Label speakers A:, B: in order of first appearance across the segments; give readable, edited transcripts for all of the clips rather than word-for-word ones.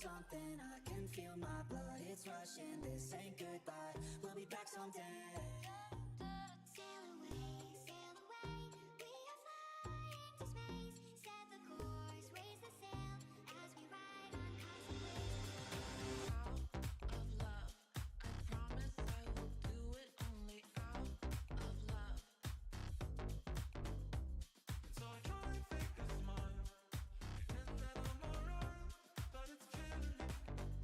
A: something, I can feel my blood, it's rushing. This ain't goodbye, we'll be back someday.
B: Sail away, we are flying to space. Set the course, raise the sail as we ride on cosmic waves.
C: Out of love, I promise I will do it only out of love. So I try and fake a smile, pretend that I'm alright, but it's killing me,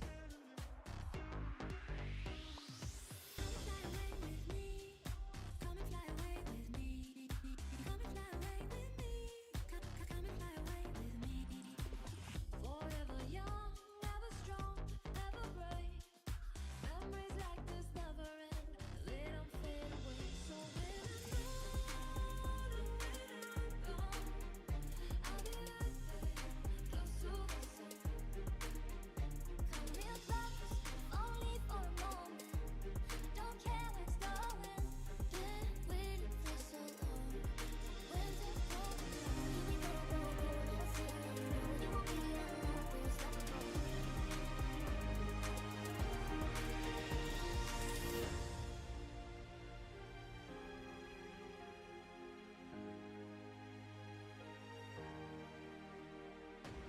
C: killing me.
B: Come and fly away with me. Come and fly away with me. Come and fly away with me. Forever young, ever strong, ever brave. Memories like this never end. They don't fade away. So when I'm gone, and when I'm gone, I'll be right there, close to the sun. Come real close, only for a moment. Don't care where it's going. Been waiting for so long. When's it going? You go, let's see. You won't be alone. We'll stop the road.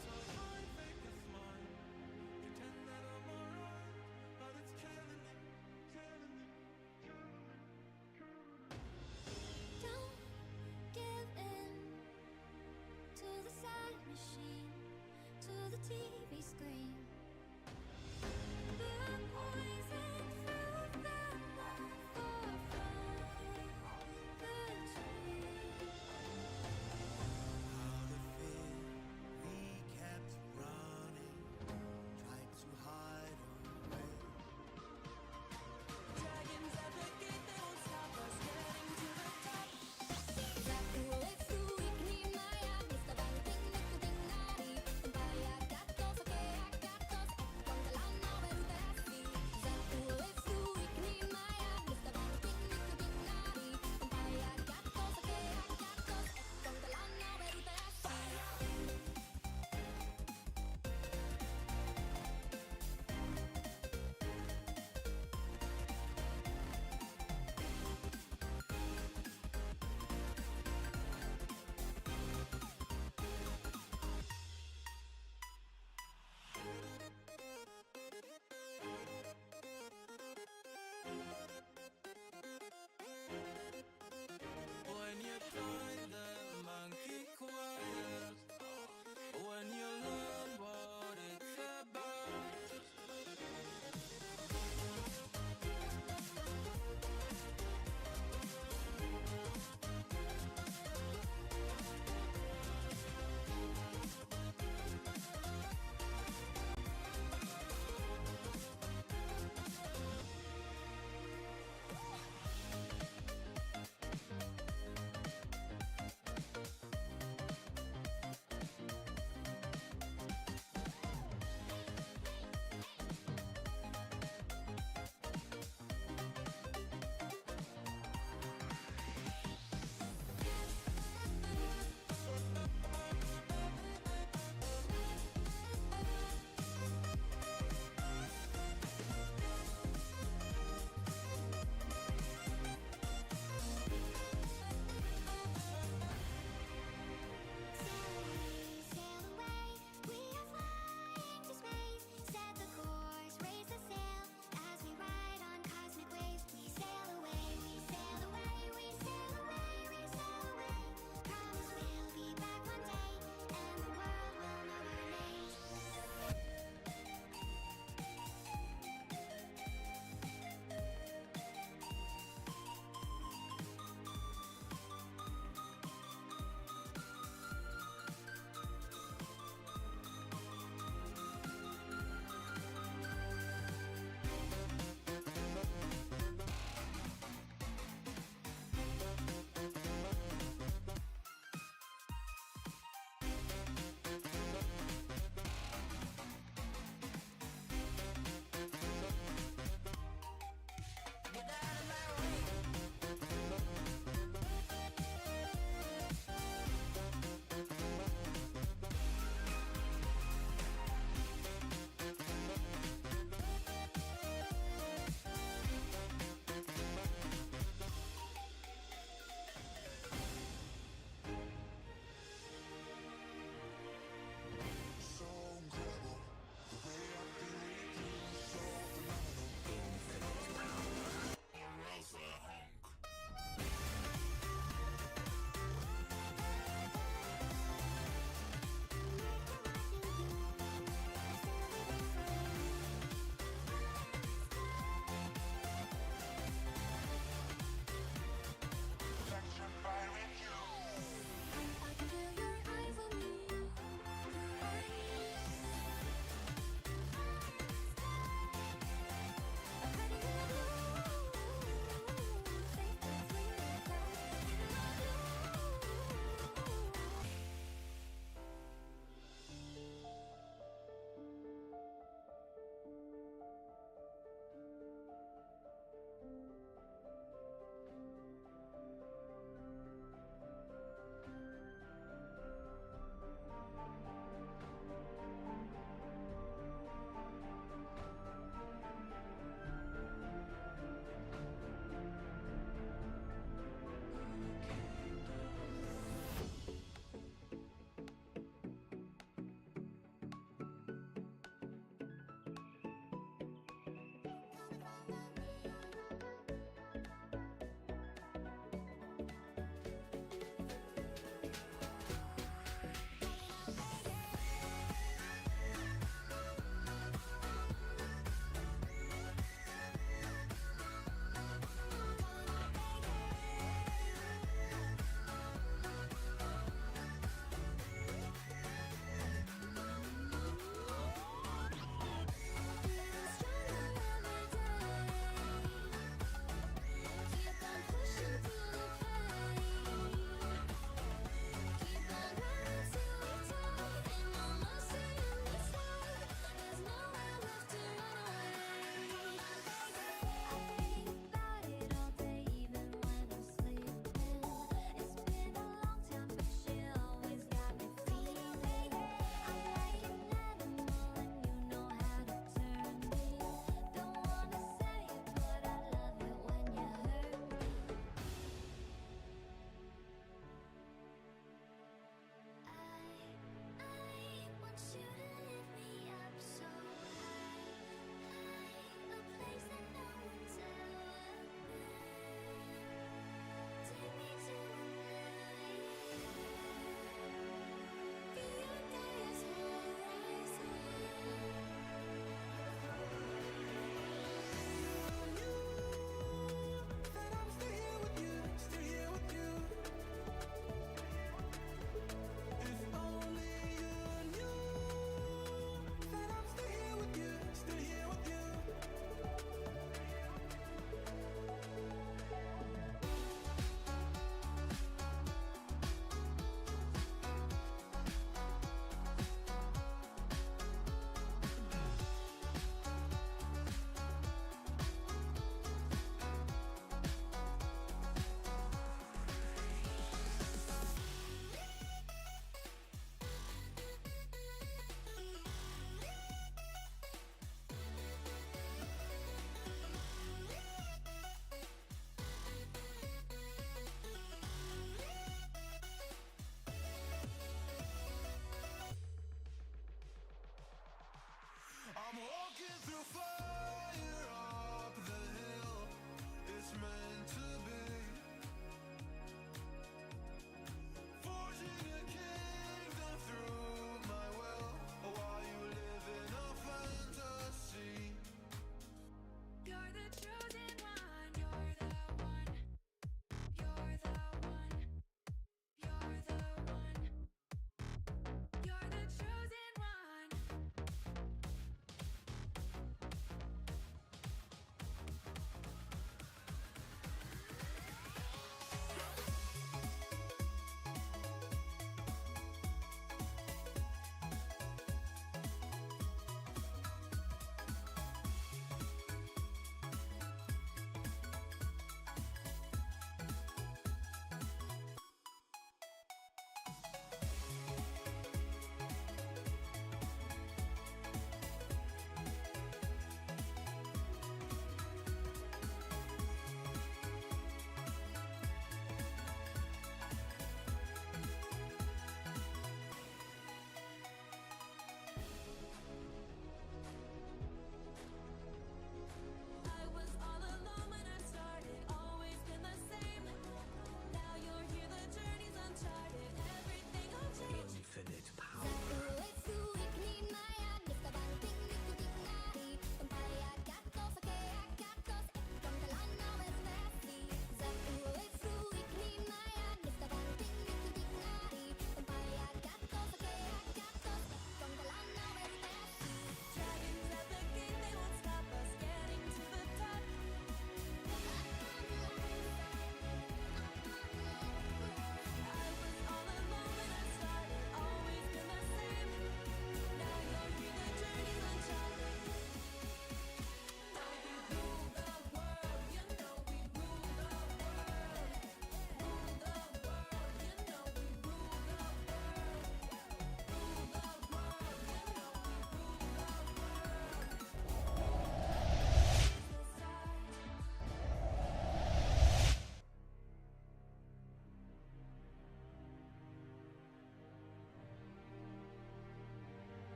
C: So I try and fake a smile, pretend that I'm alright, but it's killing me, killing me, killing me, killing me.
B: Don't give in to the side machine, to the TV screen. The poison through the mouth for the tree.
D: Out of fear, we kept running, tried to hide away.
C: Dragons at the gate, they won't stop us getting to the top.
B: Let's do it, my amigo. Estaban ting, ting, nari. Vaya gato,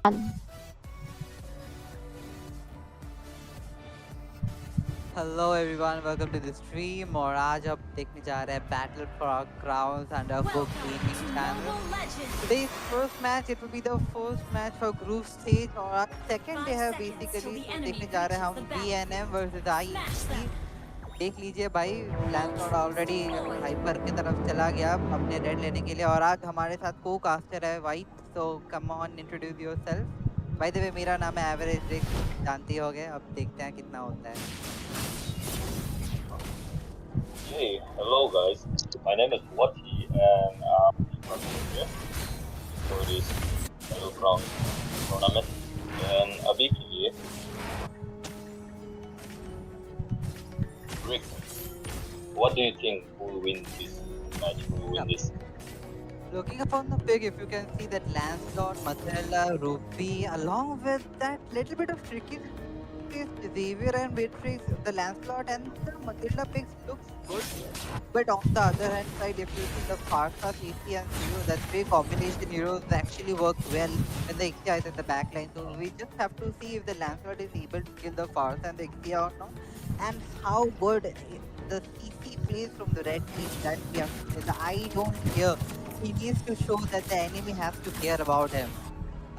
E: hello everyone welcome to the stream और आज हम देखने जा रहे हैं battle for our crowns under book gaming channel today's first match it will be the first match for group stage और आज second day है basically तो देखने जा रहे हैं हम BNM versus IEC देख लीजिए भाई लैंसलॉर्ड ऑलरेडी हाइपर की तरफ चला गया अपने रेड लेने के लिए और आज हमारे साथ को कास्टर है वाइट तो come on introduce yourself by the way मेरा नाम है एवरेज रिक जानते ही होगे अब देखते हैं कितना होता है
F: Hey, hello guys. My name is Wati and I'm from India for this Battleground tournament. And अभी के लिए Rick, what do you think who will win this match? Who will win this?
E: Looking upon the pick, if you can see that Lancelot, Mathilda, Ruby, along with that little bit of tricky Xavier and Beatrix, the Lancelot and the Mathilda picks looks good. But on the other hand side, if you see the Farsa, AC and Zero, that three combination heroes actually work well when the Ixia is in the back line. So we just have to see if the Lancelot is able to kill the Farsa and the Ixia or not. And how good the CC plays from the red team that we have to say. I don't care. He needs to show that the enemy has to care about him.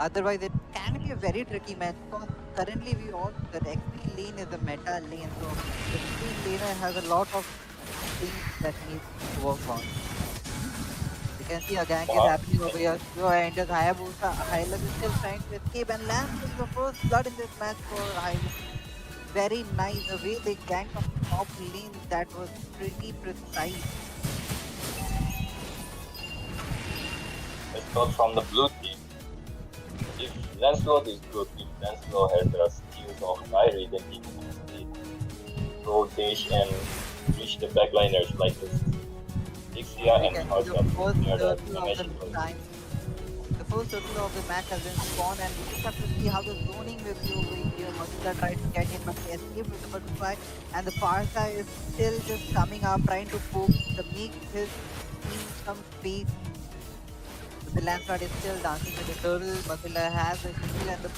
E: Otherwise, it can be a very tricky match because currently we all the XP lane is a meta lane, so the XP laner has a lot of things that needs to work on. You can see a gank is happening over here. So enters Hayabusa. Hylas is still trying to escape and Lance is the first blood in this match for Hylas. Very nice the way they ganked on top lane. That was pretty precise.
F: Let's start from the blue team. If Lancelot is good, if Lancelot has the skills of Kyrie, then he can easily throw dash and reach the backliners like this. Ixia and Farsa. They are the animation players.
E: The first circle of the match has been spawned and we just have to see how the zoning will be over here. Mathilda tried to get in but he escaped with the butterfly and the Farsa is still just coming up trying to poke to make his team some space. The Lancelot is still dancing with the turtle. Mathilda has the heal and the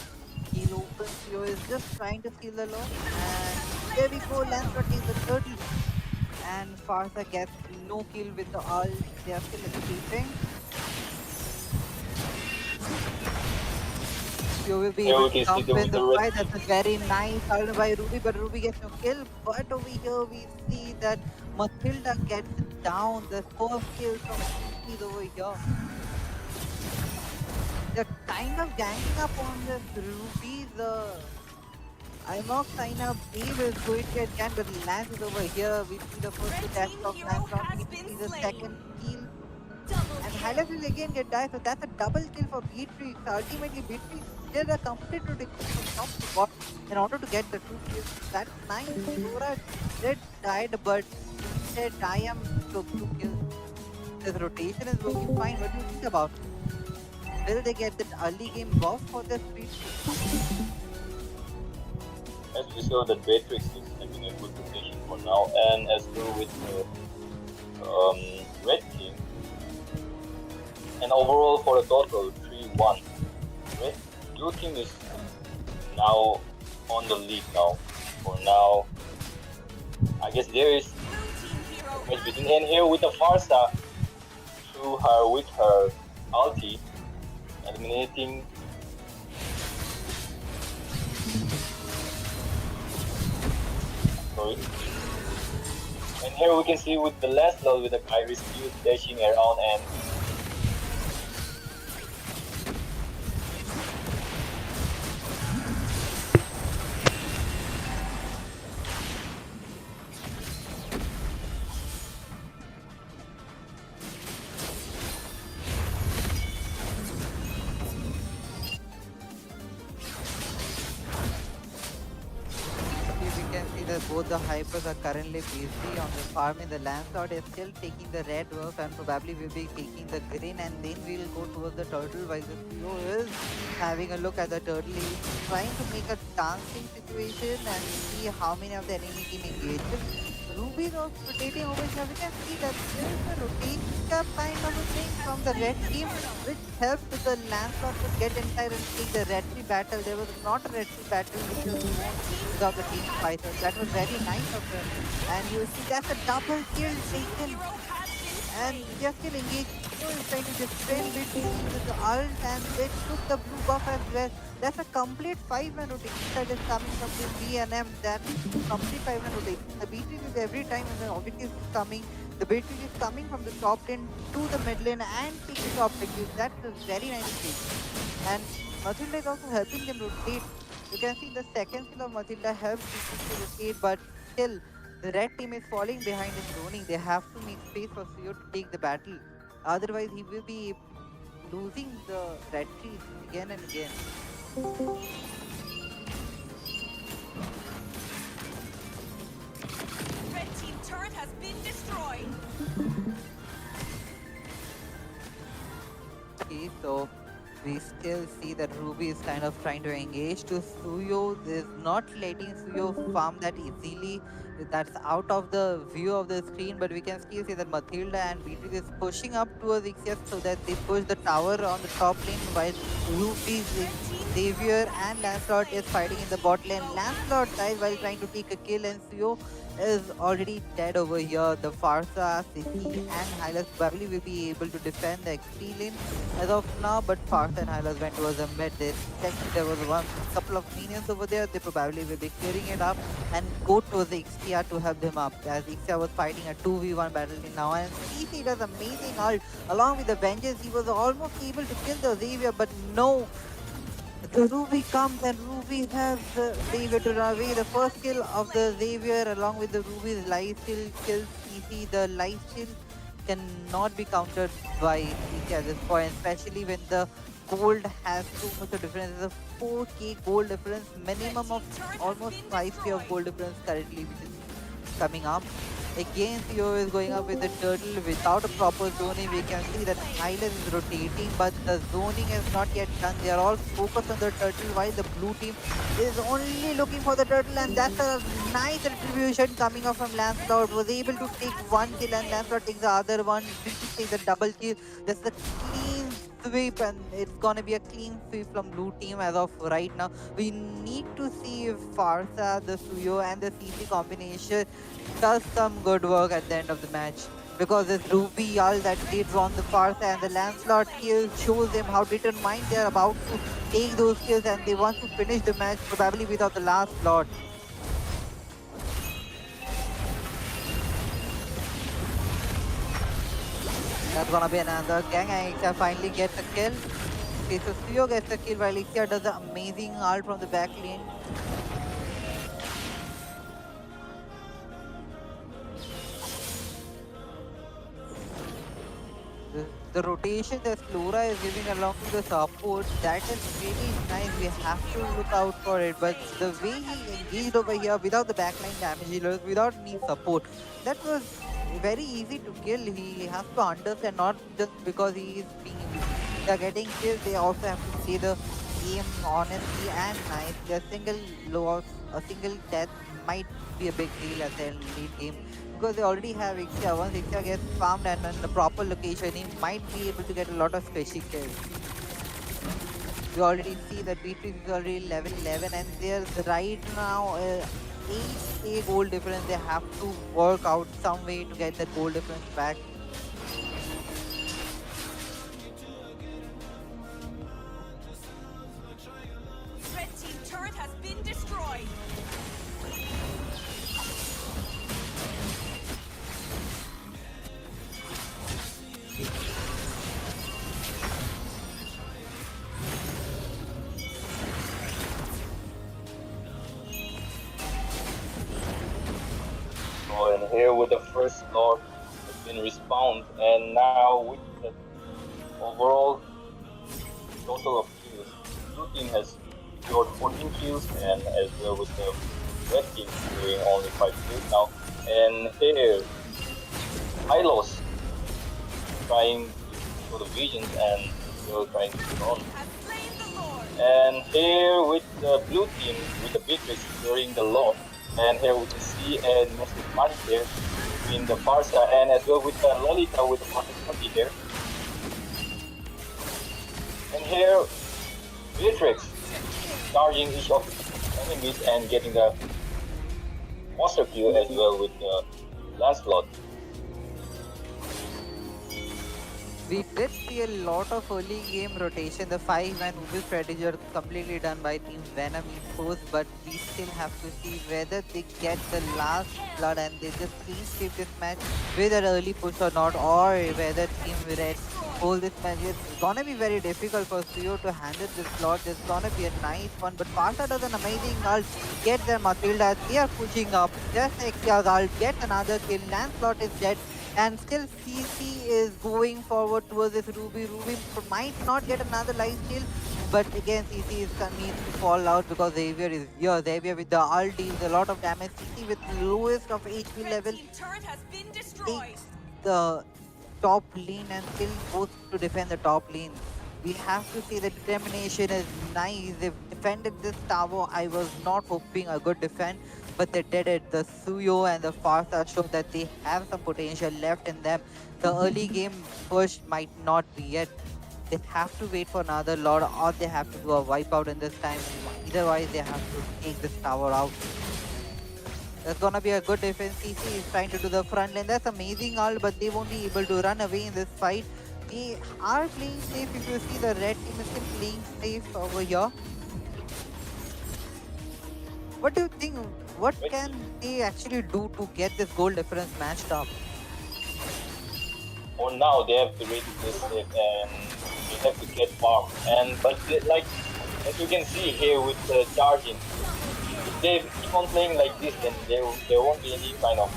E: heal open. Theo is just trying to steal the law. And there we go. Lancelot is the turtle. And Farsa gets no kill with the ult. They are still escaping. Theo will be able to jump in the fight. That's a very nice ult by Ruby, but Ruby gets no kill. But over here we see that Mathilda gets down. The first kill from is over here. They're kind of ganging up on this Ruby. The Imox sign up Eve is going to get ganked, but Lance is over here. We see the first attack of Lance. We see the second kill. And Hylas will again get died, so that's a double kill for Beatrix. Ultimately, Beatrix did a complete rotation from top to bottom in order to get the 2 kills. That's nice. Sora did died, but instead Diam took 2 kills. This rotation is working fine. What do you think about it? Will they get that early game buff for this Beatrix?
F: As we saw that Beatrix is having a good position for now, and as well with the red team, and overall for a total 3-1. Red blue team is now on the lead now. For now, I guess there is a match between and here with the Farsa through her with her ulti, eliminating. Sorry. And here we can see with the last load with the Kyrie still dashing around and
E: both the hypers are currently busy on the farm. In the Lancelot is still taking the red work and probably will be taking the green, and then we will go towards the turtle while the Theo is having a look at the turtle. He's trying to make a dancing situation and see how many of the enemy team engages. So Ruby is also rotating over here. We can see that there is a rotation kind of a thing from the red team, which helped the Lancelot to get inside and take the red tree battle. There was not a red tree battle which was won without the team fighter. That was very nice of them. And you see that's a double kill taken. And they are still engaged. So is trying to defend between with the ult and they took the blue buff as well. That's a complete 5-man rotation that is coming from the B&M. That's complete 5-man rotation. The B3 is every time when the objective is coming. The B3 is coming from the top lane to the mid lane and taking the objective. That's a very nice thing. And Matilda is also helping them rotate. You can see the second skill of Matilda helps to rotate, but still the red team is falling behind in zoning. They have to make space for Suyo to take the battle. Otherwise, he will be losing the red trees again and again.
G: Red team turret has been destroyed.
E: Okay, so we still see that Ruby is kind of trying to engage to Suyo. Is not letting Suyo farm that easily. That's out of the view of the screen, but we can still see that Matilda and Beatrice is pushing up towards Ixias so that they push the tower on the top lane while Ruby, Xavier and Lancelot is fighting in the bot lane. Lancelot dies while trying to take a kill and Suyo is already dead over here. The Farsa, Sissy and Hylas probably will be able to defend the XP lane as of now, but Farsa and Hylas went towards the mid. There was one couple of minions over there. They probably will be clearing it up and go towards the XTR to help them up, as XTR was fighting a 2v1 battle in now, and CC does amazing ult along with the Vengeance. He was almost able to kill the Xavier, but no. The Ruby comes and Ruby has the Xavier to run away. The first kill of the Xavier along with the Ruby's life steal kills CC. The life steal cannot be countered by CC at this point, especially when the gold has too much of difference. There's a 4k gold difference, minimum of almost 5k of gold difference currently, which is coming up. Again, Theo is going up with the turtle without a proper zoning. We can see that Hylas is rotating, but the zoning is not yet done. They are all focused on the turtle while the blue team is only looking for the turtle, and that's a nice retribution coming up from Lancelot. Was able to take one kill and Lancelot takes the other one. Didn't take the double kill. That's the clean sweep, and it's gonna be a clean sweep from blue team as of right now. We need to see if Farsa, the Suyo and the CC combination does some good work at the end of the match, because this Ruby ult that they draw on the Farsa and the Lancelot kill shows them how determined they are about to take those kills, and they want to finish the match probably without the last slot. That's gonna be another gang, and Ixia finally gets a kill. Okay, so Suyo gets a kill while Ixia does an amazing ult from the back lane. The rotation that Flora is giving along with the support, that is really nice. We have to look out for it. But the way he engaged over here without the backline damage dealers, without any support, that was very easy to kill. He has to understand, not just because he is being they are getting killed, they also have to play the game honestly and nice. A single loss, a single death might be a big deal at the late game, because they already have Ixia. Once Ixia gets farmed and in the proper location, he might be able to get a lot of special kills. We already see that Beatrice is already level 11, and there's right now 8k gold difference. They have to work out some way to get the gold difference back.
G: Red team turret has been destroyed.
F: So, and here with the first Lord has been respawned, and now with the overall total of kills, blue team has secured 14 kills, and as well with the red team doing only 5 kills now. And here, Hylos trying to show the visions and still trying to run.
G: Has slain the Lord.
F: And here with the blue team, with the Beatrix securing the Lord, And here we can see a massive fight here between the Farsa and as well with Lolita with the Party here. And here Beatrix charging each of the enemies and getting the monster kill as well with Lancelot.
E: We did see a lot of early game rotation. The 5-man Ubi strategy are completely done by Team Venom Esports, but we still have to see whether they get the last blood and they just clean sweep this match with an early push or not, or whether Team Red hold this match. It's gonna be very difficult for Suyo to handle this slot. It's gonna be a nice one, but Farsa does an amazing ult, get their Matilda, they are pushing up, just Exia's ult, get another kill, Lancelot is dead, and still CC is going forward towards this Ruby. Ruby might not get another life steal, but again CC is needs to fall out because Xavier is here. Xavier with the ult deals a lot of damage. CC with lowest of HP
G: Red
E: level
G: team turret has been destroyed.
E: takes the top lane and still goes to defend the top lane. We have to see the determination is nice. They've defended this tower. I was not hoping a good defense, but they did it. The Suyo and the Farsa show that they have some potential left in them. The early game push might not be it. They have to wait for another Lord or they have to do a wipeout in this time. Otherwise, they have to take this tower out. That's gonna be a good defense. CC is trying to do the front lane. That's amazing all, but they won't be able to run away in this fight. They are playing safe. If you see the red team is still playing safe over here. What do you think? What can they actually do to get this goal difference matched up?
F: For now, they have to ready this safe and they have to get farm. And but like as you can see here with the charging, if they keep on playing like this, then there won't be any kind of.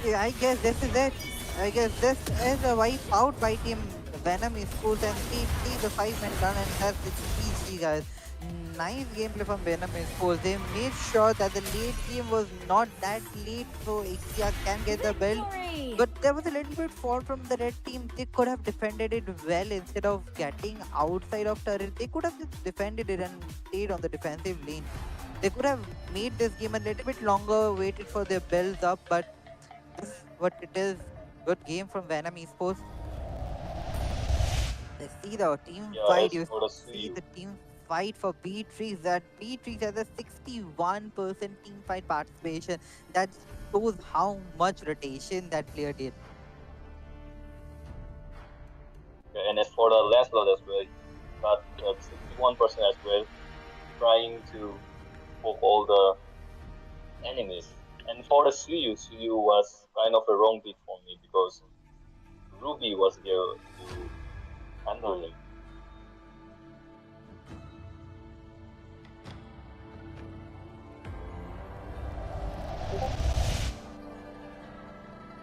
E: Yeah, I guess this is it. I guess this is a wipe out by Team Venom Esports and see the 5-man run and that's the GG guys. Nice gameplay from Venom Esports. They made sure that the late game was not that late so Ixia can get the belt. But there was a little bit fall from the red team. They could have defended it well instead of getting outside of turret. They could have just defended it and stayed on the defensive lane. They could have made this game a little bit longer, waited for their bells up, but this is what it is. Good game from Venom Esports. Let's see the team
F: Yeah,
E: fight.
F: as
E: You
F: for the
E: see
F: Suyu.
E: the team fight for Beatrix. That Beatrix has a 61% team fight participation. That shows how much rotation that player did.
F: And as for the Lancelot as well, got 61% as well, trying to poke all the enemies. And for the Suyu was kind of a wrong pick for me because Ruby was there to handle him.
B: Beyond Gaia's horizon will go.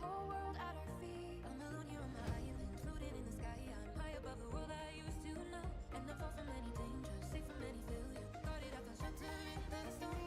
B: whole world at our feet. I'm alone here on my island, floating in the sky. I'm high above the world I used to know, and I'm far from any danger, safe from any failure. Guarded, I found shelter in the storm.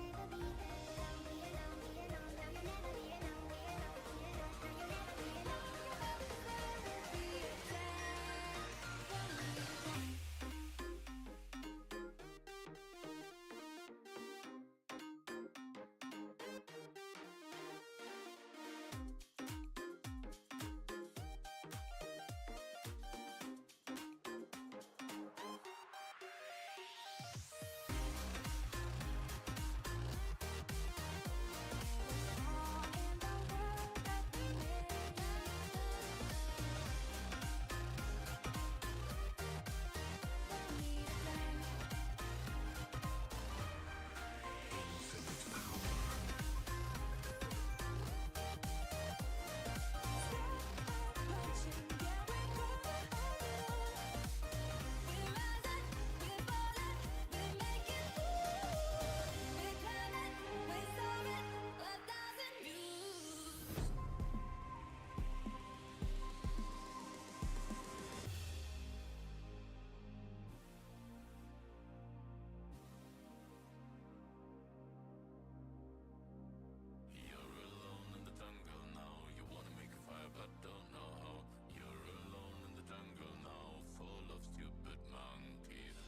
C: You're alone in the jungle now. You wanna make a fire but don't know how. You're alone in the jungle now, full of stupid monkeys.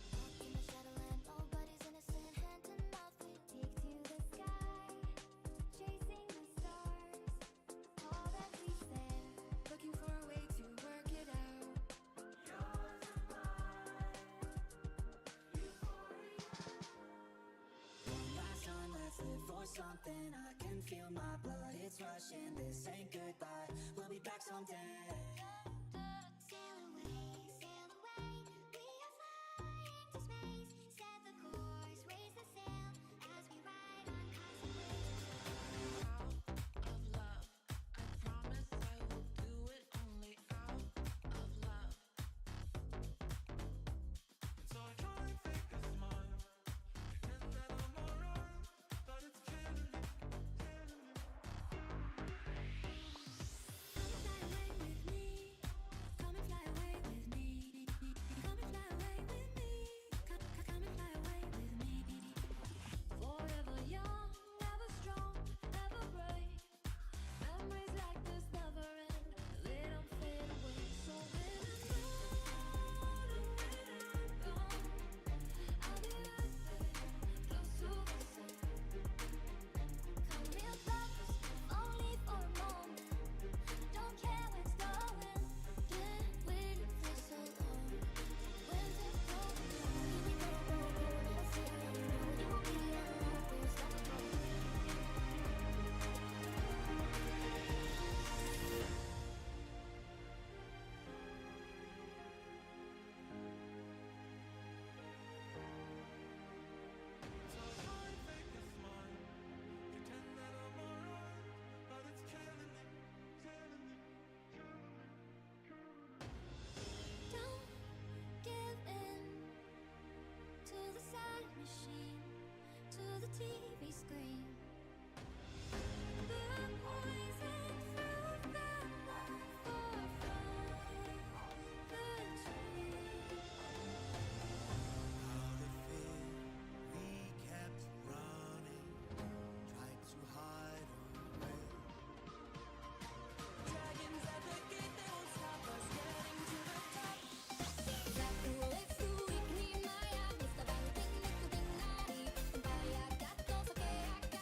B: In the shadowland, nobody's innocent. Hand to mouth, we take to the sky, chasing the stars. All that we said, looking for a way to work it out.
A: One last time, let's live for something. I can feel my blood, it's rushing. This ain't goodbye, we'll be back someday.
B: Sail away, we are flying to space. Set the course, raise the sail as we ride on cosmic waves.
H: Out of love, I promise I will do it only out of love.
C: So I try and fake a smile, pretend that I'm alright, but it's killing me, killing me.
B: Fly away with me, come and fly away with me. Come and fly away with me, come and fly away with me. Forever young, ever strong, ever brave. Memories like this never end, they don't fade away. So when I'm gone, I'll be right there, close to the sun. Come real close, only for a moment. Don't care where it's going. Been waiting for so long. When's it going? You won't be alone. We'll stop the
C: So I try and fake a smile, pretend that I'm alright, but it's killing me, killing me, killing me.
B: Don't give in to the sad machine, to the TV screen. The poison fruit that won't fall from the tree.
D: Out of fear, we kept running, tried to hide away.
G: Dragons at the gate, they won't stop us getting to the top.
B: Let's do it, Maya. Mr. Banting, Mr. Binari. Vaya gato, so que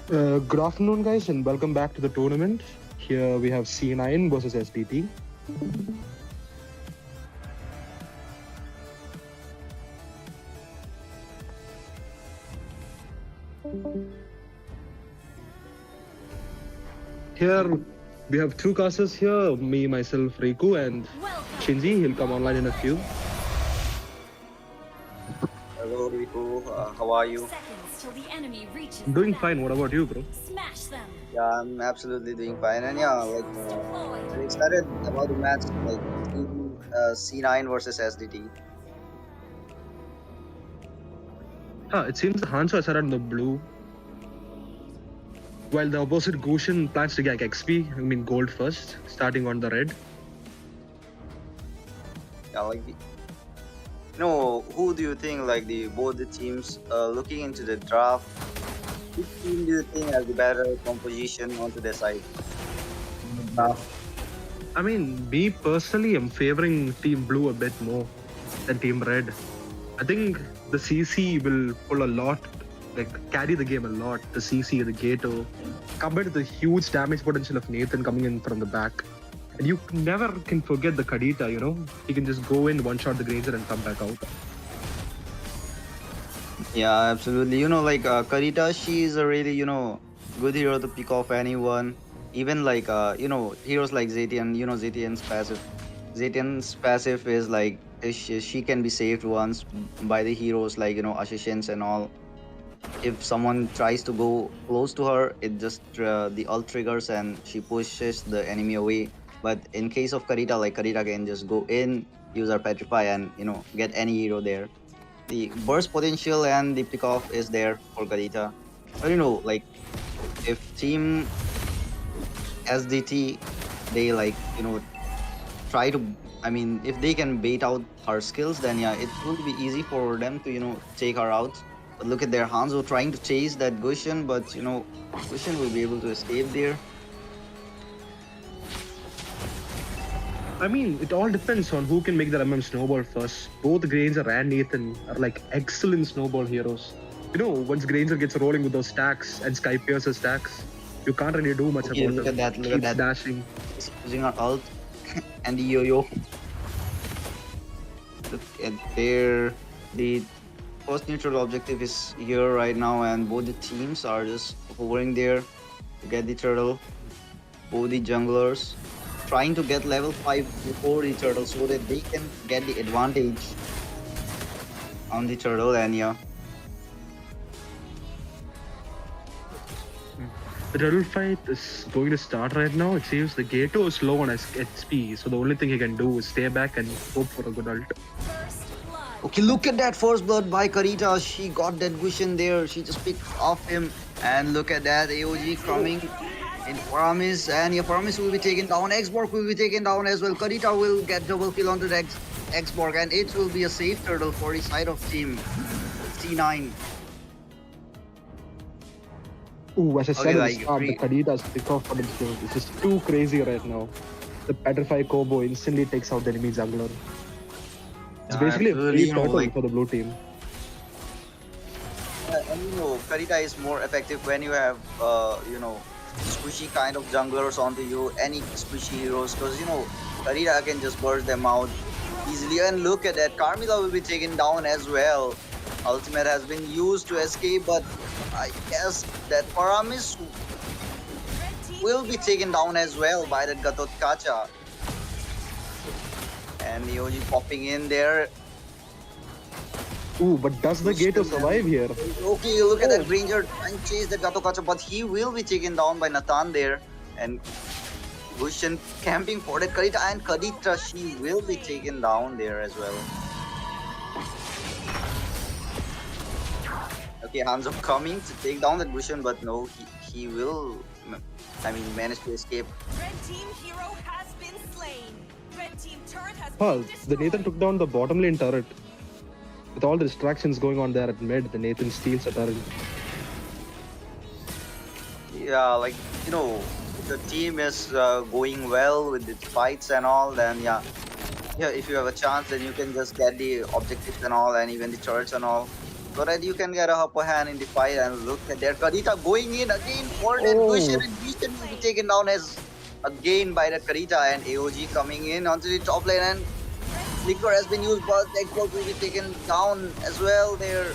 I: Good afternoon, guys, and welcome back to the tournament. Here we have C9 versus SDT. Here we have two casters here, me, myself, Riku, and Shinji. He'll come online in a few.
J: Hello, Riku. How are you?
B: Seconds till the enemy reaches
I: I'm doing fine. What about you, bro?
B: Smash them.
J: Yeah, I'm absolutely doing fine. And yeah, like, I'm excited about the match, like, team C9 versus SDT.
I: It seems the Hanzo has started on the blue, while the opposite Goshen plans to get XP, I mean gold first, starting on the red.
J: Yeah, like, who do you think, like, both the teams looking into the draft, which team do you think has the better composition onto their side?
I: I mean, me personally, I'm favoring Team Blue a bit more than Team Red. I think the CC will pull a lot, like carry the game a lot. The CC, the Gato, compared to the huge damage potential of Nathan coming in from the back. And you never can forget the Kadita, you know? He can just go in, one-shot the Granger and come back out.
J: Yeah, absolutely. Like, Karita, she is a really, good hero to pick off anyone. Even like, heroes like Zetian, Zetian's passive. Zetian's passive is like, she can be saved once by the heroes like, Ashishins and all. If someone tries to go close to her, it just, the ult triggers and she pushes the enemy away. But in case of Karita, like, Karita can just go in, use her Petrify and, get any hero there. The burst potential and the pickoff is there for Karita. But like, if team SDT, they like, try to, I mean, if they can bait out her skills, then yeah, it will be easy for them to, take her out. But look at their Hanzo trying to chase that Gushin, but Gushin will be able to escape there.
I: I mean, it all depends on who can make the MM snowball first. Both Granger and Nathan are like excellent snowball heroes. Once Granger gets rolling with those stacks and Sky Pierce's stacks, you can't really do much
J: Okay,
I: about
J: look
I: it.
J: at that, look at
I: Keeps
J: that.
I: dashing.
J: He's using her ult and the yo-yo. Look at there. The first neutral objective is here right now, and both the teams are just hovering there to get the turtle. Both the junglers trying to get level 5 before the turtle so that they can get the advantage on the turtle. And yeah,
I: The turtle fight is going to start right now. It seems the Gato is low on his HP, so the only thing he can do is stay back and hope for a good ult.
J: okay, look at that first blood by Karita. She got that Gushin there. She just picked off him. And look at that AOG coming in Paramis. And yeah, Paramis will be taken down. Xborg will be taken down as well. Karita will get double kill onto the Xborg. And it will be a safe turtle for the side of team C9.
I: Ooh, as I said
J: Okay,
I: at the
J: like,
I: start, the Kadita's pickoff potential is just too crazy right now. The Petrify combo instantly takes out the enemy jungler. It's
J: Yeah,
I: basically a
J: absolutely,
I: free turtle
J: like,
I: for the blue team.
J: and Karita is more effective when you have, squishy kind of junglers onto you, any squishy heroes, because, Karita can just burst them out easily. And look at that, Carmilla will be taken down as well. Ultimate has been used to escape, but I guess that Paramis will be taken down as well by that Gatot Kacha. And Neoji popping in there.
I: Ooh, but does the Gato survive here?
J: Okay, look at that Ranger trying to chase that Gato Kacha, but he will be taken down by Nathan there. And Gushin camping for that Kadita, and Kadita, she will be taken down there as well. Okay, Hanzo coming to take down that Gushin, but no, he will, manage to escape.
G: Red team hero has been slain. Red team turret has
I: Huh,
G: been
I: the
G: destroyed.
I: Nathan took down the bottom lane turret. With all the distractions going on there at mid, the Nathan steals a turret.
J: Yeah, like, the team is going well with the fights and all, then yeah, if you have a chance, then you can just get the objectives and all, and even the turrets and all. so that you can get a upper hand in the fight. And look at there, Karita going in again for that
I: Oh.
J: Gusion, and Gusion will be taken down as again by that Karita, and AOG coming in onto the top lane, and Flicker has been used, but Eggport will be taken down as well there.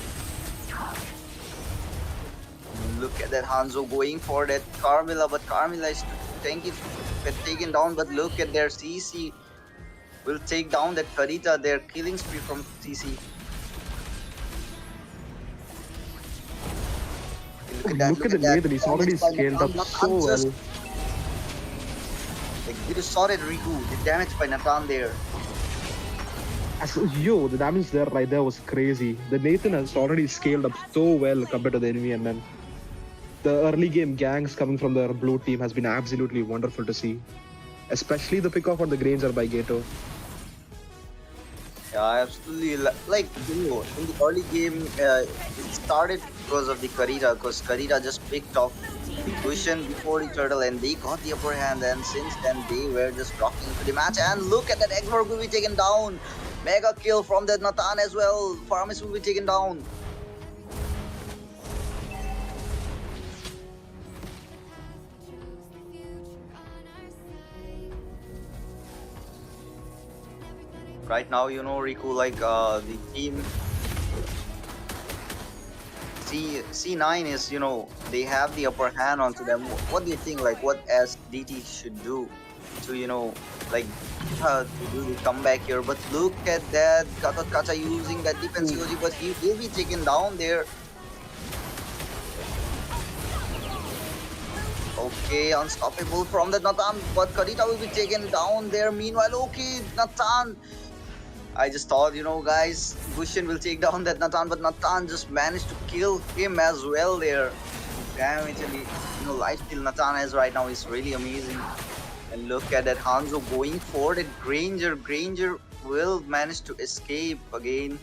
J: Look at that Hanzo going for that Carmilla, but Carmilla is taken down. But look at their CC will take down that Karita, their killing spree from CC.
I: Look at the Nathan, he's already scaled up so well.
J: Like, you just saw that Riku, the damage by Nathan there.
I: Yo, the damage there right there was crazy. The Nathan has already scaled up so well compared to the enemy, and then the early game gangs coming from the blue team has been absolutely wonderful to see. Especially the pick off on the Granger by Gato.
J: Yeah, absolutely. Like, you know, in the early game, it started because of the Karita, because Karita just picked off the Gusion before the turtle, and they got the upper hand, and since then they were just rocking into the match. And look at that, Eggborg will be taken down. Mega kill from that Nathan as well. Faramis will be taken down. Right now, you know, Riku, like the team C9 is, you know, they have the upper hand onto them. What do you think, like, what SDT should do to, you know, like, to do the comeback here? But look at that, Gatot Kacha using that defense UG, but he will be taken down there. Okay, unstoppable from the Nathan, but Karita will be taken down there. Meanwhile, okay, Nathan. I just thought, you know, guys, Gusion will take down that Nathan, but Nathan just managed to kill him as well there. Damn, actually, you know, lifesteal Nathan has right now is really amazing. And look at that Hanzo going for that Granger. Granger will manage to escape again.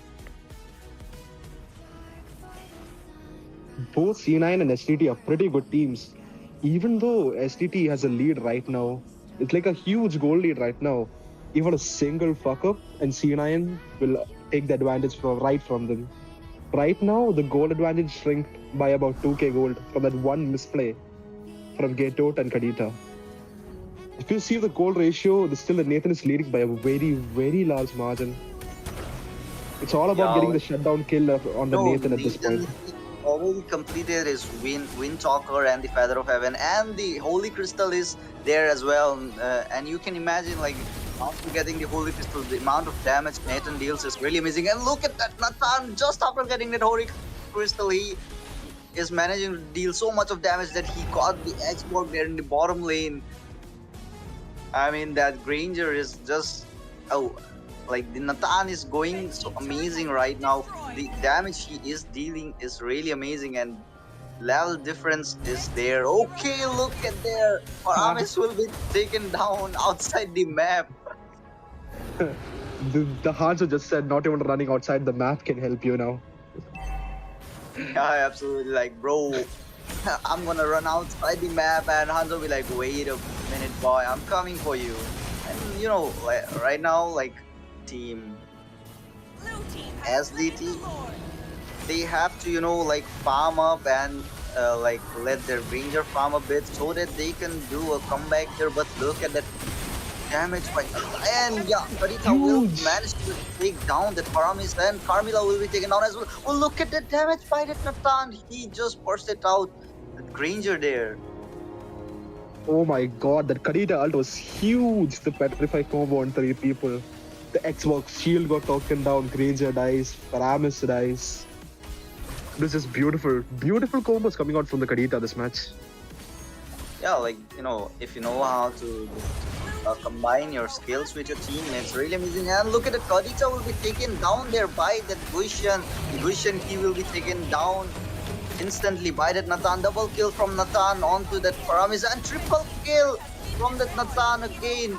I: Both C9 and STT are pretty good teams. Even though STT has a lead right now, it's like a huge goal lead right now. Even a single fuck up and C9 will take the advantage right from them. Right now, the gold advantage shrink by about 2k gold from that one misplay from Gatot and Kadita. If you see the gold ratio, still Nathan is leading by a very, very large margin. It's all about getting the shutdown kill on the Nathan at this point.
J: Already completed his Wind Talker and the Feather of Heaven, and the Holy Crystal is there as well. And you can imagine, like, after getting the Holy Crystal, the amount of damage Nathan deals is really amazing. And look at that, Nathan, just after getting that Holy Crystal, he is managing to deal so much of damage that he got the Xborg there in the bottom lane. I mean, that Granger is just, like, the Nathan is going so amazing right now. The damage he is dealing is really amazing, and level difference is there. Okay, look at there. Faramis will be taken down outside the map.
I: The Hanzo just said not even running outside the map can help you now.
J: Yeah, absolutely. Like, bro, I'm gonna run outside the map, and Hanzo will be like, wait a minute, boy, I'm coming for you. And, you know, like, right now, like, team SDT, they have to, you know, like, farm up and like, let their Ranger farm a bit so that they can do a comeback here. But look at that damage by, and yeah, Karita will manage to take down that Faramis, and Carmilla will be taken down as well. Oh, look at the damage by that Nathan. He just bursted out that Granger there.
I: Oh my god, that Karita ult was huge. The Petrify combo on 3 people. The Xbox shield got taken down, Granger dies, Faramis dies. This is beautiful. Beautiful combos coming out from the Karita this match.
J: Yeah, like, you know, if you know how to combine your skills with your team, it's really amazing. And look at the Karita will be taken down there by that Gusion. The Gusion, he will be taken down instantly by that Nathan. Double kill from Nathan onto that Faramis, and triple kill from that Nathan again.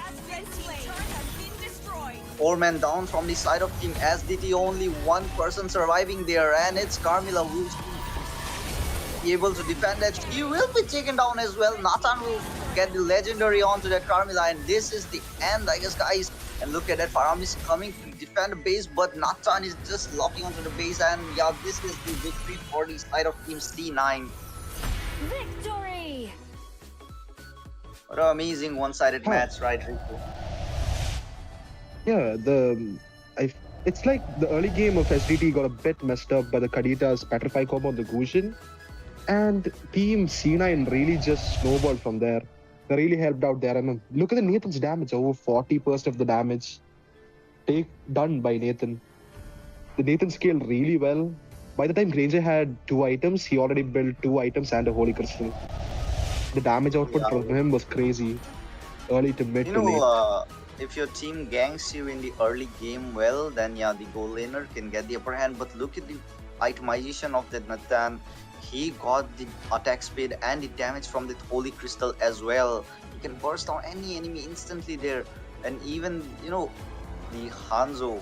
J: 4 men down from the side of Team SDT, only 1 person surviving there, and it's Carmilla who's be able to defend that. He will be taken down as well. Nathan will get the legendary onto that Carmilla, and this is the end, I guess, guys. And look at that, Param is coming to defend the base, but Nathan is just locking onto the base. And yeah, this is the victory for the side of Team C9.
B: Victory!
J: What an amazing one-sided
I: Huh.
J: match, right, Riku?
I: Yeah, it's like the early game of SDT got a bit messed up by the Kadita's Petrify combo on the Gusion, and Team C9 really just snowballed from there. They really helped out there. I mean, look at the Nathan's damage, over 40% of the damage done by Nathan. The Nathan scaled really well. By the time Granger had 2 items, he already built 2 items and a Holy Crystal. The damage output
J: Yeah.
I: from him was crazy. Early to mid
J: You
I: to late.
J: know, if your team ganks you in the early game well, then yeah, the goal laner can get the upper hand. But look at the itemization of that Nathan. He got the attack speed and the damage from that Holy Crystal as well. He can burst down any enemy instantly there. And even, the Hanzo,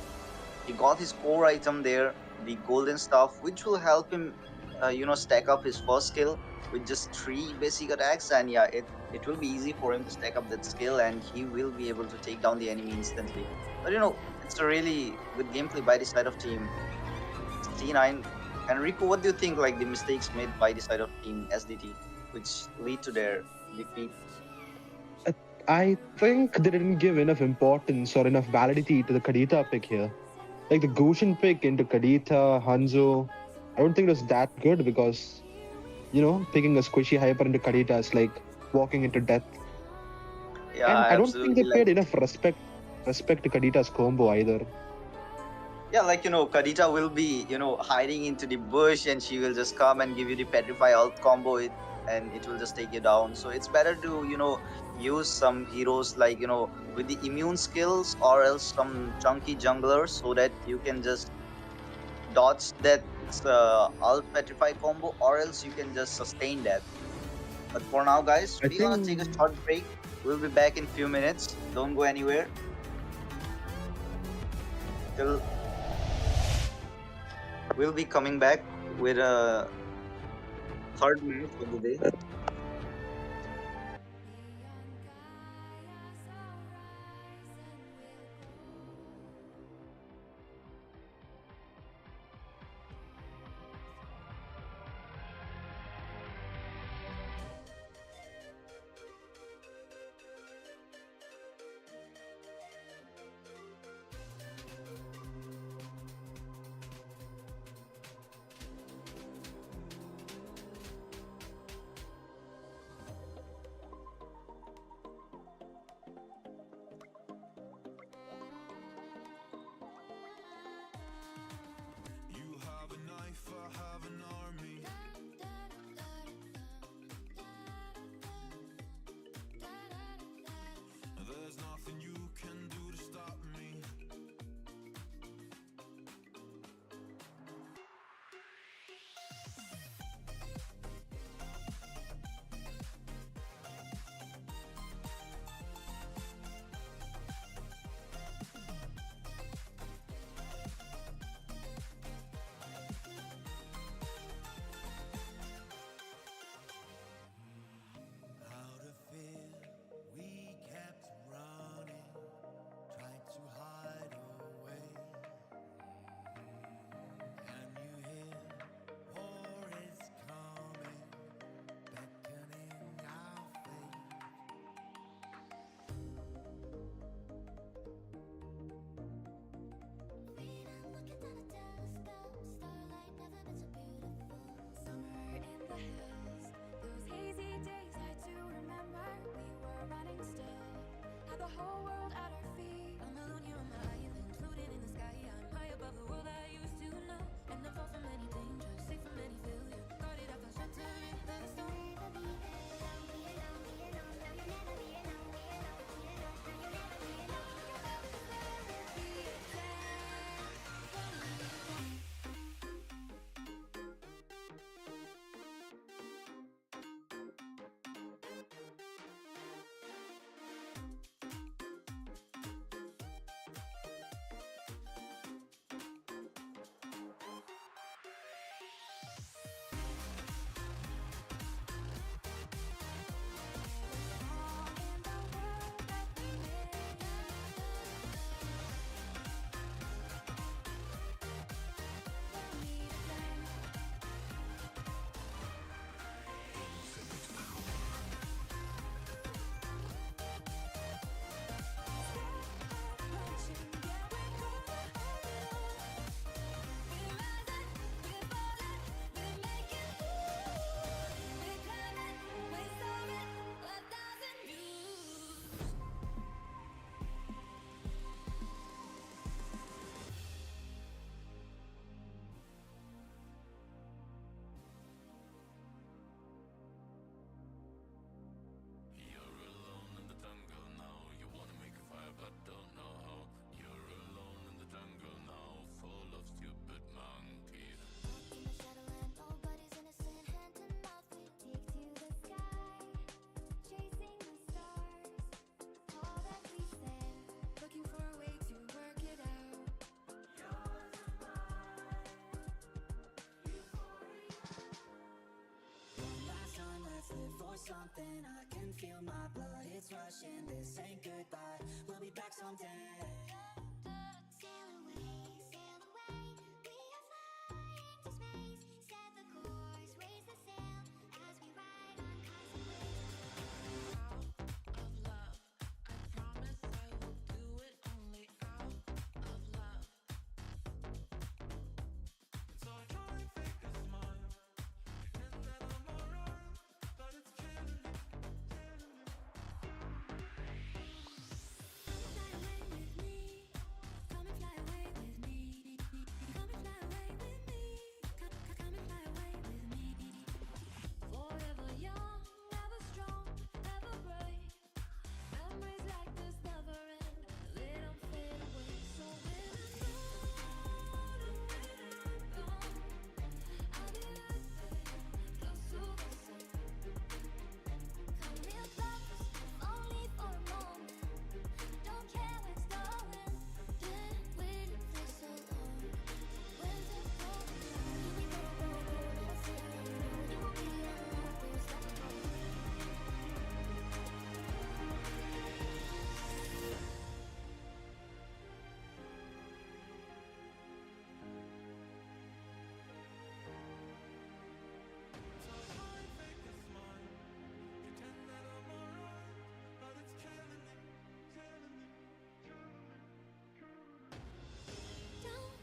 J: he got his core item there, the golden stuff, which will help him, stack up his first skill with just 3 basic attacks. And yeah, it will be easy for him to stack up that skill, and he will be able to take down the enemy instantly. But it's a really good gameplay by the side of Team C9. And Riku, what do you think, like the mistakes made by the side of Team SDT, which lead to their defeat?
I: I think they didn't give enough importance or enough validity to the Kadita pick here. Like the Goshen pick into Kadita, Hanzo, I don't think it was that good because, picking a squishy hyper into Kadita is like walking into death.
J: Yeah,
I: And I don't think they
J: absolutely.
I: paid enough respect to Kadita's combo either.
J: Yeah, Kadita will be, hiding into the bush, and she will just come and give you the Petrify ult combo, and it will just take you down. So it's better to, use some heroes like, with the immune skills, or else some chunky junglers, so that you can just dodge that ult Petrify combo, or else you can just sustain that. But for now, guys,
I: I
J: we're gonna take a
I: think-
J: short break. We'll be back in few minutes. Don't go anywhere. Till we'll be coming back with a third match of the day.
A: something, I can feel my blood, it's rushing. This ain't goodbye, we'll be back someday.
B: Sail away, we are flying to space. Set the course, raise the sail as we ride on cosmic waves.
H: Out of love, I promise I will do it only out of love.
C: So I try and fake a smile, pretend that I'm alright, but it's killing me, killing me.
B: Fly away with me, come and fly away with me. Come and fly away with me, come and fly away with me. Forever young, ever strong, ever brave. Memories like this never end, they don't fade away. So when I'm gone, and when I'm gone, I'll be right there, close to the sun. Come real close, only for a moment. Don't care where it's going. Been waiting for so long. When's it going? You go, don't say no. You won't be alone. Don't stop going.
C: So I try and fake a smile, pretend that I'm alright, but it's killing me, killing me, killing me, killing me.
B: Don't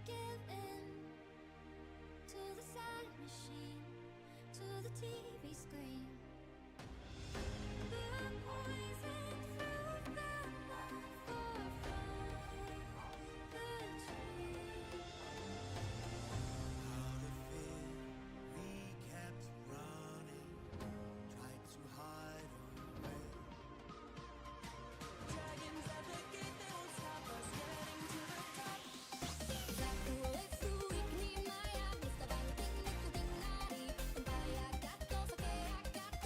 B: give in to the sad machine, to the TV screen. The poison fruit that won't fall from the tree.
D: Out of fear, we kept running, tried to hide away.
G: Dragons at the gate, they won't stop us getting to the top.
B: Mr. Banting, Mr. Binari, Vaya gato, so que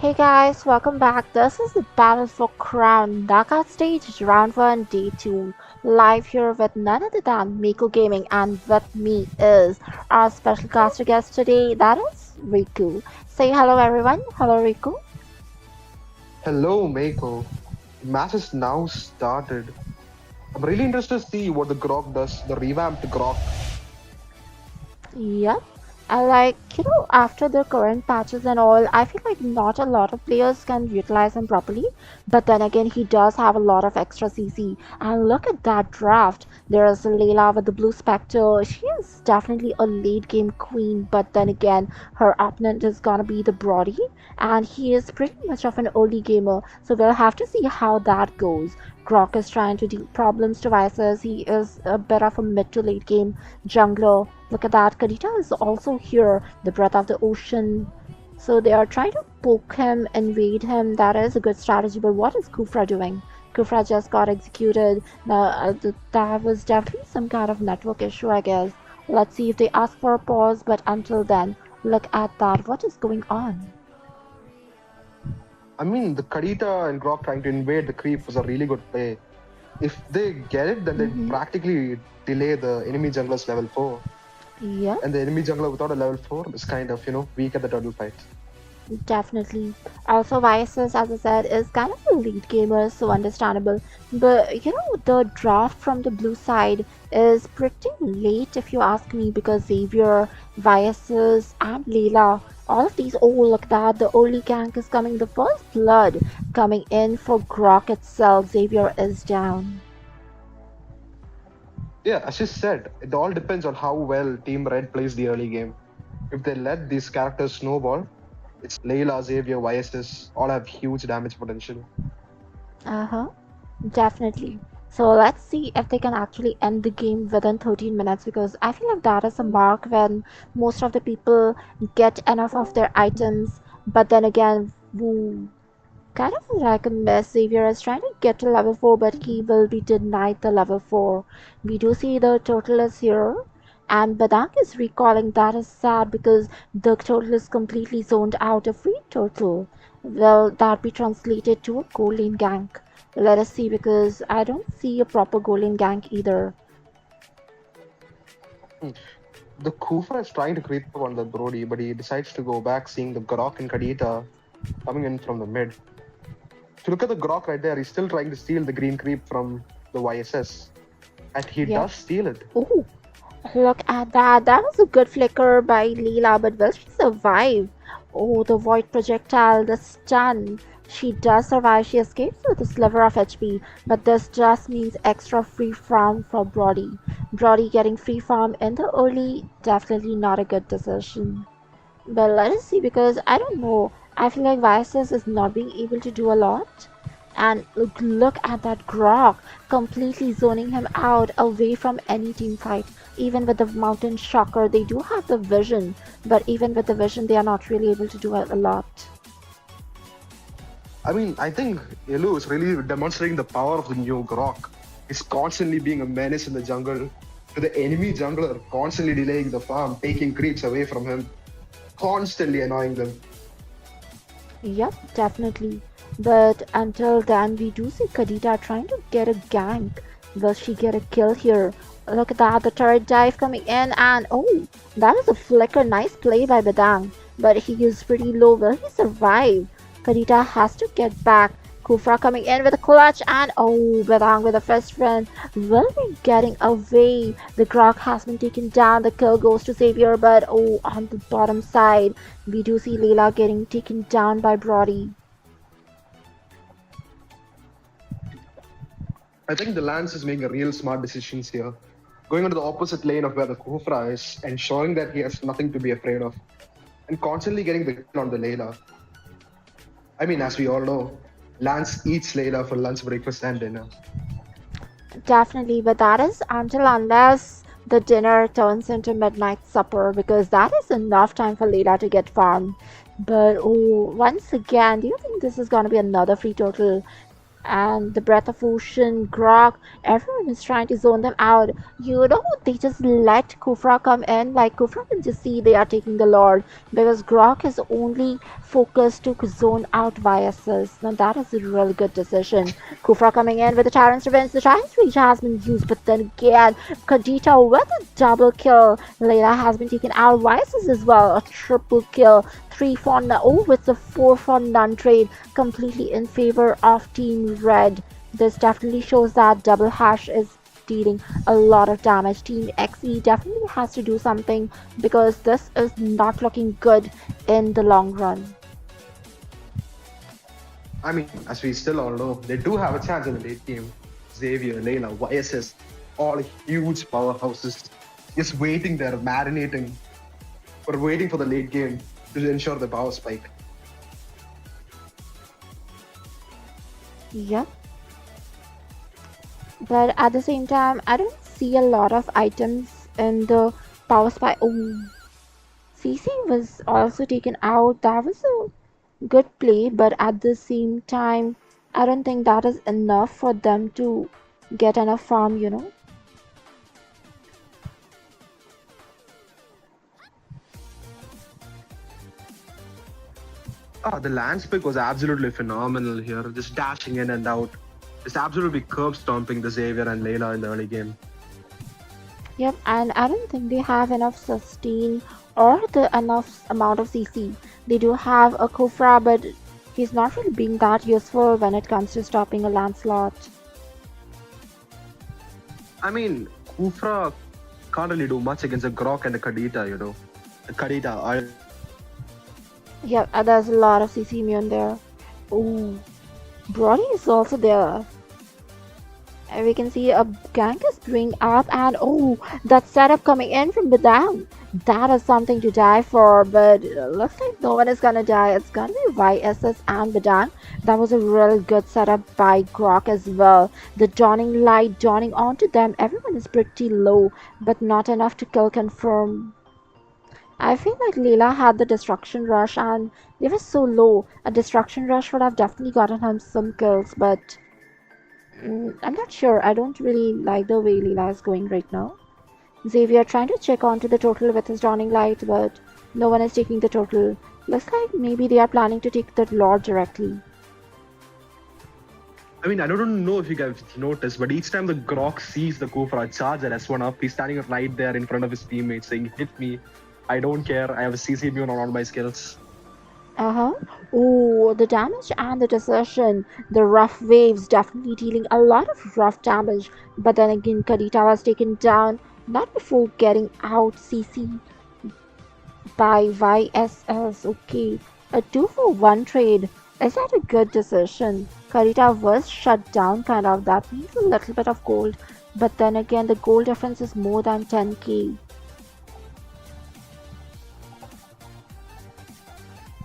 K: Hey guys, welcome back. This is the Battle for Crown Knockout Stage, Round 1, Day 2. Live here with none other than Miko Gaming, and with me is our special caster guest today, that is Riku. Say hello everyone. Hello Riku.
I: Hello, Mako. The match has now started. I'm really interested to see what the Grok does, the revamped Grok.
K: Yep. I like, after the current patches and all, I feel like not a lot of players can utilize him properly. But then again, he does have a lot of extra CC. And look at that draft. There's Layla with the Blue Spectre. She is definitely a late game queen. But then again, her opponent is gonna be the Brody. And he is pretty much of an early gamer. So we'll have to see how that goes. Grok is trying to deal problems to Vices. He is a bit of a mid to late game jungler. Look at that. Kadita is also here, the breath of the ocean. So they are trying to poke him, invade him. That is a good strategy. But what is Kufra doing? Kufra just got executed. Now, that was definitely some kind of network issue, I guess. Let's see if they ask for a pause. But until then, look at that. What is going on?
I: I mean, the Kadita and Grok trying to invade the creep was a really good play. If they get it, then they practically delay the enemy jungler's level 4.
K: Yeah.
I: And the enemy jungler without a level 4 is kind of, weak at the turtle fight.
K: Definitely. Also, Vices, as I said, is kind of a lead gamer, so understandable. But, the draft from the blue side is pretty late if you ask me, because Xavier, Vices, and Layla, all of these, oh, look at that, the early gank is coming, the first blood coming in for Grok itself. Xavier is down.
I: Yeah, as you said, it all depends on how well Team Red plays the early game. If they let these characters snowball, it's Layla, Xavier, Vices, all have huge damage potential.
K: Uh-huh. Definitely. So let's see if they can actually end the game within 13 minutes, because I feel like that is a mark when most of the people get enough of their items. But then again, woo, kind of like a mess. Xavier is trying to get to level 4, but he will be denied the level 4. We do see the turtle is here. And Badang is recalling. That is sad, because the turtle is completely zoned out. A free turtle. Will that be translated to a gold lane gank? Let us see, because I don't see a proper gold lane gank either.
I: The Kufra is trying to creep up on the Brody, but he decides to go back, seeing the Grok and Kadita coming in from the mid. If you look at the Grok right there, he's still trying to steal the green creep from the YSS. And he does steal it.
K: Oh, look at that. That was a good flicker by Leela, but will she survive? Oh, the void projectile, the stun. She does survive. She escapes with a sliver of HP, but this just means extra free farm for Brody. Brody getting free farm in the early, definitely not a good decision. But let us see, because I don't know. I feel like Vices is not being able to do a lot. And look at that Grok, completely zoning him out away from any team fight. Even with the Mountain Shocker, they do have the vision, but even with the vision, they are not really able to do a lot.
I: I mean, I think Elu is really demonstrating the power of the new Grok. He's constantly being a menace in the jungle to the enemy jungler, constantly delaying the farm, taking creeps away from him, constantly annoying them.
K: Yep, definitely. But until then, we do see Kadita trying to get a gank. Will she get a kill here? Look at that, the turret dive coming in, and oh, that is a flicker. Nice play by Badang. But he is pretty low. Will he survive? Kadita has to get back. Kufra coming in with a clutch, and oh, Badang with a first friend will be getting away. The Grok has been taken down. The kill goes to Xavier, but oh, on the bottom side, we do see Layla getting taken down by Brody.
I: I think the Lance is making a real smart decisions here. Going onto the opposite lane of where the Kufra is and showing that he has nothing to be afraid of. And constantly getting the kill on the Layla. I mean, as we all know, Lance eats Layla for lunch, breakfast, and dinner.
K: Definitely, but that is until unless the dinner turns into midnight supper, because that is enough time for Layla to get farmed. But oh, once again, do you think this is gonna be another free turtle? and the Breath of Ocean, Grok, everyone is trying to zone them out. You know, they just let Kufra come in. Like, Kufra can just see they are taking the Lord because Grok is only focused to zone out Viases. Now, that is a really good decision. Kufra coming in with the Tyrant's Revenge. The Tyrant's Reach has been used, but then again, Kadita with a double kill. Layla has been taken out. Viases as well, a triple kill. 3 for none. Oh, it's a 4 for none trade, completely in favor of Team Red. This definitely shows that Double Hash is dealing a lot of damage. Team XE definitely has to do something because this is not looking good in the long run.
I: I mean, as we still all know, they do have a chance in the late game. Xavier, Layla, YSS, all huge powerhouses, just waiting there, marinating, or waiting for the late game to ensure the power spike.
K: Yep. But at the same time, I don't see a lot of items in the power spy. Oh, CC was also taken out. That was a good play, but at the same time, I don't think that is enough for them to get enough farm, you know.
I: The Lance pick was absolutely phenomenal here, just dashing in and out, just absolutely curb stomping the Xavier and Layla in the early game.
K: Yep, and I don't think they have enough sustain or the enough amount of CC. They do have a Kofra, but he's not really being that useful when it comes to stopping a Lancelot.
I: I mean, Kufra can't really do much against a Grok and a Kadita, you know. The Kadita,
K: Yep, there's a lot of CC immune there. Ooh, Brody is also there. And we can see a gank is brewing up, and oh, that setup coming in from Badang. That is something to die for, but looks like no one is gonna die. It's gonna be YSS and Badang. That was a real good setup by Grok as well. The dawning light dawning onto them. Everyone is pretty low, but not enough to kill confirm. I feel like Leela had the destruction rush and they were so low. A destruction rush would have definitely gotten him some kills, but I'm not sure. I don't really like the way Leela is going right now. Xavier trying to check onto the total with his dawning light, but no one is taking the total. Looks like maybe they are planning to take the Lord directly.
I: I mean, I don't know if you guys noticed, but each time the Grok sees the Kufra charge that S1 up, he's standing right there in front of his teammates saying, "Hit me. I don't care. I have a CC immune on all my skills."
K: Uh-huh. Oh, the damage and the desertion. The rough waves definitely dealing a lot of rough damage. But then again, Kadita was taken down not before getting out CC by YSS. Okay, a 2-for-1 trade. Is that a good decision? Kadita was shut down kind of. That means a little bit of gold. But then again, the gold difference is more than 10k.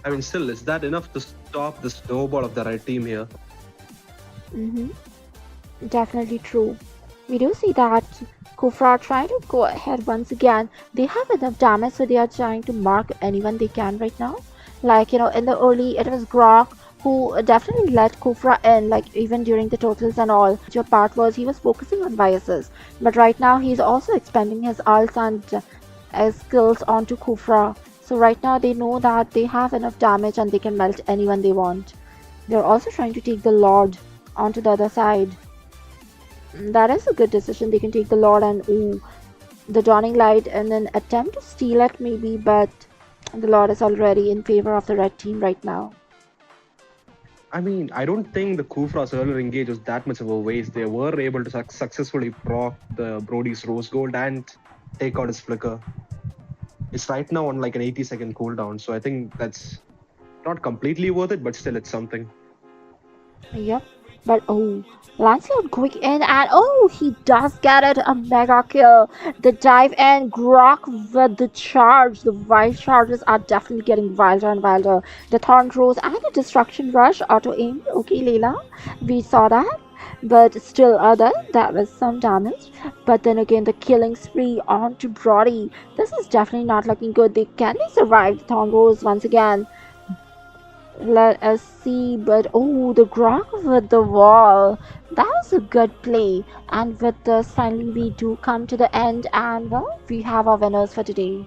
I: I mean, still, is that enough to stop the snowball of the red team here?
K: Mm-hmm. Definitely true. We do see that Kufra trying to go ahead once again. They have enough damage, so they are trying to mark anyone they can right now. Like, you know, in the early, it was Grok who definitely let Kufra in, like, even during the totals and all. Your part was he was focusing on biases. But right now, he's also expanding his ults and skills onto Kufra. So right now they know that they have enough damage and they can melt anyone they want. They're also trying to take the Lord onto the other side. That is a good decision. They can take the Lord and ooh, the Dawning Light and then attempt to steal it maybe, but the Lord is already in favor of the red team right now.
I: I mean, I don't think the Kufra's earlier engage was that much of a waste. They were able to successfully proc the Brody's Rose Gold and take out his Flicker. It's right now on like an 80-second cooldown, so I think that's not completely worth it, but still it's something.
K: Yep. But oh, Lancelot going in and oh, he does get it, a mega kill. The dive and Grok with the charge. The wild charges are definitely getting wilder and wilder. The Thorn Rose and the Destruction Rush auto aim. Okay, Layla, we saw that. But still that was some damage. But then again, the killing spree onto Brody. This is definitely not looking good. Can they survive the Thorn Rose once again? Let us see, but oh, the Gronk with the wall. That was a good play. And with this, finally, we do come to the end, and well, we have our winners for today.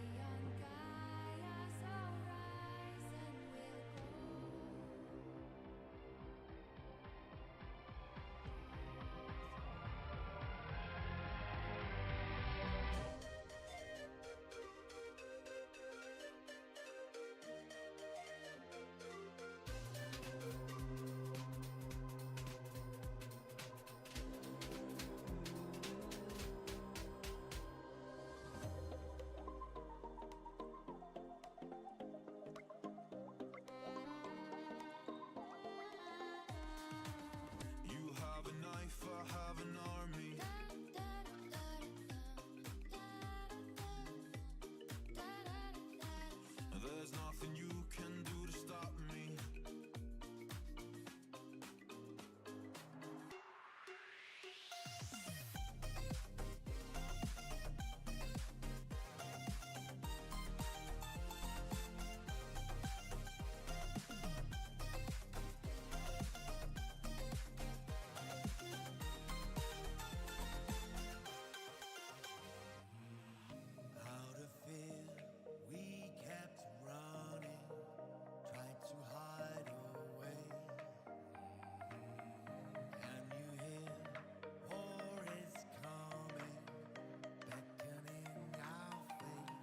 B: Beyond Gaia's horizon will
C: You have a knife, I have an army. There's nothing you can do to stop me.
D: Out of fear, we kept running, tried to hide away. And you hear war is coming, beckoning our fate.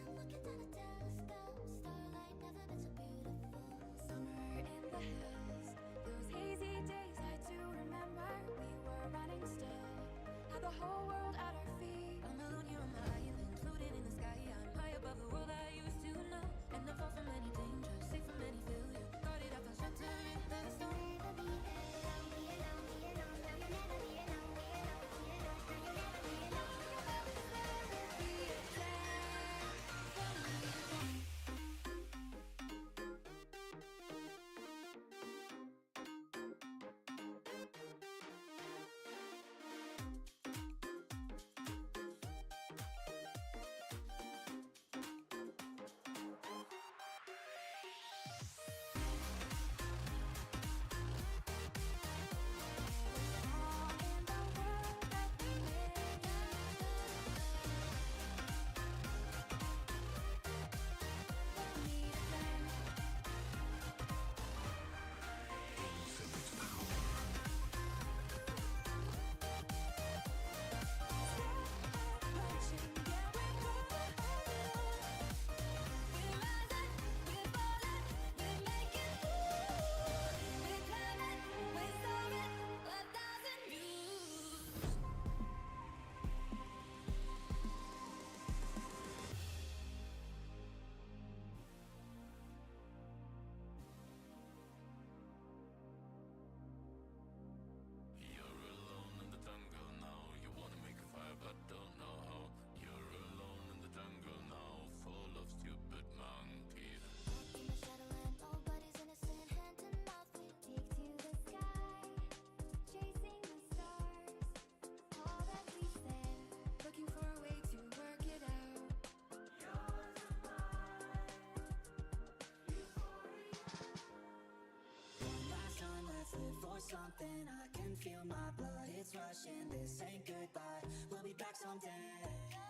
B: Looking down a telescope, starlight never been so beautiful. Summer in the hills, those hazy days I do remember. We were running still, had the whole world at our feet. I'm alone here on my island, floating in the sky. I'm high above the world I used to know, and I'm far from any danger, safe from any failure. Guarded, I found shelter in the storm.
A: something. I can feel my blood, it's rushing. This ain't goodbye. We'll be back someday.